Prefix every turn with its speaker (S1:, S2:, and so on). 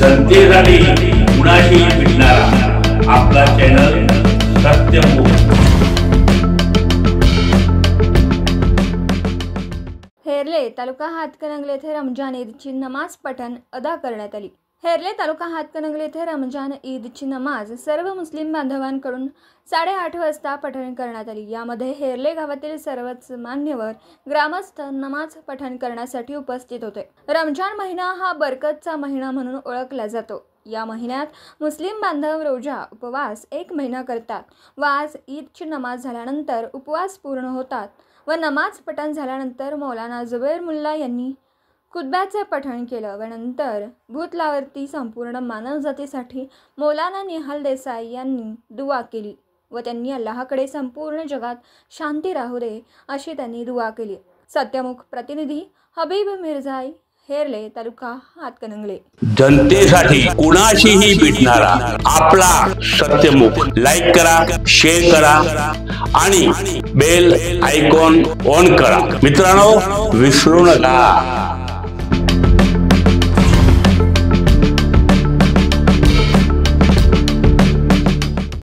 S1: जनतेसाठी कुणाशी भेटणारा आपला चॅनल सत्यमुख।
S2: हेरले तालुका हातकणंगले येथे रमजान ईदची नमाज पठण अदा करण्यात आली। हेरले तालुका हातकणंगले येथे रमजान ईदची नमाज सर्व मुस्लिम बांधवांकडून 8:30 वाजता पठण करण्यात आली। यामध्ये हेरले गावातील सर्वच मान्यवर ग्रामस्थ नमाज पठण करण्यासाठी उपस्थित होते। रमजान महिना हा बरकतचा महिना म्हणून ओळखला जातो। या महिन्यात मुस्लिम बांधव रोजा उपवास 1 महिना करतात व आज ईदची नमाज झाल्यानंतर उपवास पूर्ण होतात व नमाज पठण झाल्यानंतर मौलाना जुबैर मुल्ला यांनी खुतब्याचे पठण केलं व नंतर भूतलावरती संपूर्ण मानवजातीसाठी मौलाना निहाल देसाई यांनी दुआ केली व त्यांनी अल्लाहकडे संपूर्ण जगात शांती राहू दे अशी त्यांनी दुआ केली। सत्यमुख प्रतिनिधी हबीब मिर्झाई, हेरले तालुका हातकणंगले।
S1: जनतेसाठी कुणाशीही भेटणारा आपला सत्यमुख। लाईक करा, शेअर करा आणि बेल आयकॉन ऑन करा। मित्रांनो, विसरू नका।